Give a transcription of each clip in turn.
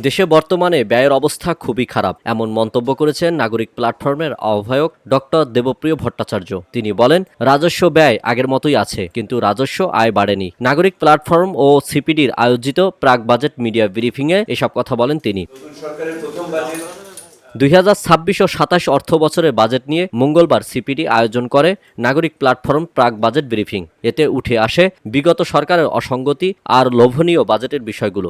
দেশে বর্তমানে ব্যয়ের অবস্থা খুবই খারাপ, এমন মন্তব্য করেছেন নাগরিক প্ল্যাটফর্মের আহ্বায়ক ডক্টর দেবপ্রিয় ভট্টাচার্য। তিনি বলেন, রাজস্ব ব্যয় আগের মতোই আছে, কিন্তু রাজস্ব আয় বাড়েনি। নাগরিক প্ল্যাটফর্ম ও সিপিডির আয়োজিত প্রাক বাজেট মিডিয়া ব্রিফিংয়ে এসব কথা বলেন তিনি। 2026 ও 27 অর্থ বছরের বাজেট নিয়ে মঙ্গলবার সিপিডি আয়োজন করে নাগরিক প্ল্যাটফর্ম প্রাক বাজেট ব্রিফিং। এতে উঠে আসে বিগত সরকারের অসঙ্গতি আর লোভনীয় বাজেটের বিষয়গুলো।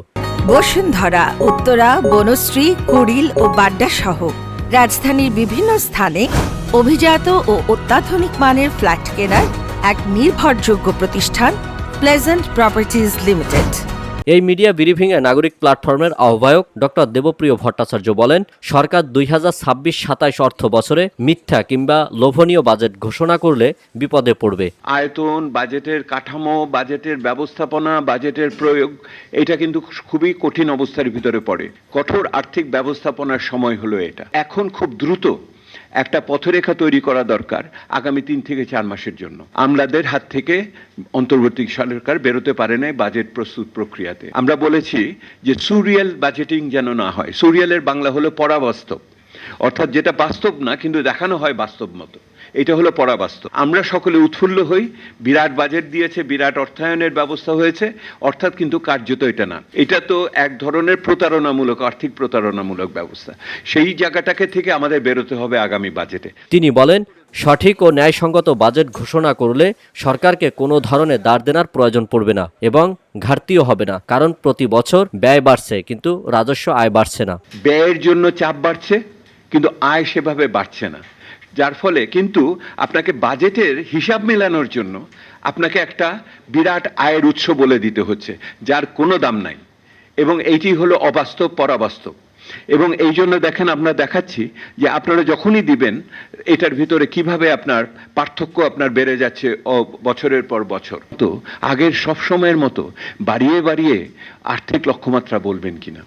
বসুন্ধরা, উত্তরা, বনশ্রী, কুড়িল ও বাড্ডা সহ রাজধানীর বিভিন্ন স্থানে অভিজাত ও অত্যাধুনিক মানের ফ্ল্যাট কেনার এক নির্ভরযোগ্য প্রতিষ্ঠান প্লেজেন্ট প্রপার্টিজ লিমিটেড। এই মিডিয়া ব্রিফিংয়ে নাগরিক প্ল্যাটফর্মের আহ্বায়ক ডক্টর দেবপ্রিয় ভট্টাচার্য বলেন, সরকার 2026-27 অর্থ বছরে মিথ্যা কিংবা লোভনীয় বাজেট ঘোষণা করলে বিপদে পড়বে। আয়তন, বাজেটের কাঠামো, বাজেটের ব্যবস্থাপনা, বাজেটের প্রয়োগ, এটা কিন্তু খুবই কঠিন অবস্থার ভিতরে পড়ে। কঠোর আর্থিক ব্যবস্থাপনার সময় হলো এটা। এখন খুব দ্রুত একটা পথরেখা তৈরি করা দরকার আগামী 3 থেকে 4 মাসের জন্য। আমলাদের হাত থেকে অন্তর্বর্তী সরকার বেরোতে পারে না বাজেট প্রস্তুত প্রক্রিয়াতে। আমরা বলেছি যে সুরিয়াল বাজেটিং যেন না হয়। সুরিয়ালের বাংলা হলো পরাবাস্তব, অর্থাৎ যেটা বাস্তব না কিন্তু দেখানো হয় বাস্তব মতো, এটা হলো পরাবাস্তব। আমরা সকলে উৎফুল্ল হই, বিরাট বাজেট দিয়েছে, বিরাট অর্থায়নের ব্যবস্থা হয়েছে, অর্থাৎ কিন্তু কার্যত এটা না। এটা তো এক ধরনের প্রতারণামূলক, আর্থিক প্রতারণামূলক ব্যবস্থা। সেই জায়গাটাকে থেকে আমাদের বেরোতে হবে আগামী বাজেটে। তিনি বলেন, সঠিক ও ন্যায়সঙ্গত বাজেট ঘোষণা করলে সরকারকে কোনো ধরনের দাঁড় দেনার প্রয়োজন পড়বে না এবং ঘাটতিও হবে না, কারণ প্রতি বছর ব্যয় বাড়ছে কিন্তু রাজস্ব আয় বাড়ছে না। ব্যয়ের জন্য চাপ বাড়ছে কিন্তু আয় সেভাবে বাড়ছে না, যার ফলে কিন্তু আপনাকে বাজেটের হিসাব মেলানোর জন্য আপনাকে একটা বিরাট আয়ের উৎস বলে দিতে হচ্ছে, যার কোনো দাম নাই, এবং এইটি হলো অবাস্তব, পরাবাস্তব। এবং এই জন্য দেখেন, আমরা দেখাচ্ছি যে আপনারা যখনই দিবেন এটার ভিতরে কিভাবে আপনার পার্থক্য আপনার বেড়ে যাচ্ছে বছরের পর বছর। তো আগের সব সময়ের মতো বাড়িয়ে বাড়িয়ে আর্থিক লক্ষ্যমাত্রা বলবেন কিনা,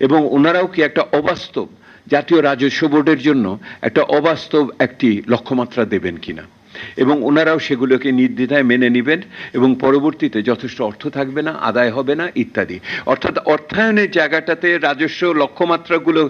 এবং ওনারাও কি একটা অবাস্তব জাতীয় রাজস্ব বোর্ডের জন্য একটা অবাস্তব একটি লক্ষ্যমাত্রা দেবেন কিনা, এবং ওনারাও সেগুলোকে নির্দ্বিধায় মেনে নেবেন এবং পরবর্তীতে যথেষ্ট অর্থ থাকবে না, আদায় হবে না ইত্যাদি। অর্থাৎ অর্থায়নের জায়গাটাতে রাজস্ব লক্ষ্যমাত্রাগুলো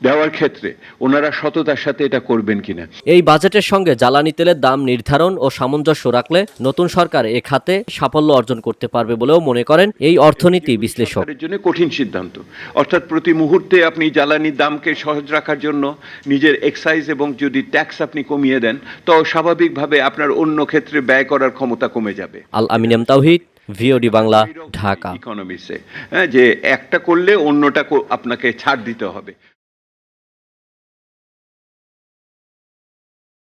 দেওয়ার ক্ষেত্রে ওনারা সততার সাথে এটা করবেন কিনা। এই বাজেটের সঙ্গে জ্বালানি তেলের দাম নির্ধারণ ও সামঞ্জস্য রাখলে নতুন সরকার এ খাতে সাফল্য অর্জন করতে পারবে বলেও মনে করেন এই অর্থনীতি বিশ্লেষক। এর জন্য কঠিন সিদ্ধান্ত, অর্থাৎ প্রতি মুহূর্তে আপনি জ্বালানির দামকে সহজ রাখার জন্য নিজের এক্সাইজ এবং যদি ট্যাক্স আপনি কমিয়ে দেন, তো স্বাভাবিকভাবে আপনার অন্য ক্ষেত্রে ব্যয় করার ক্ষমতা কমে যাবে। আল আমিন এম তাওহিদ, ভিওডি বাংলা, ঢাকা। ইকোনমিক্সে যে একটা করলে অন্যটা আপনাকে ছাড় দিতে হবে।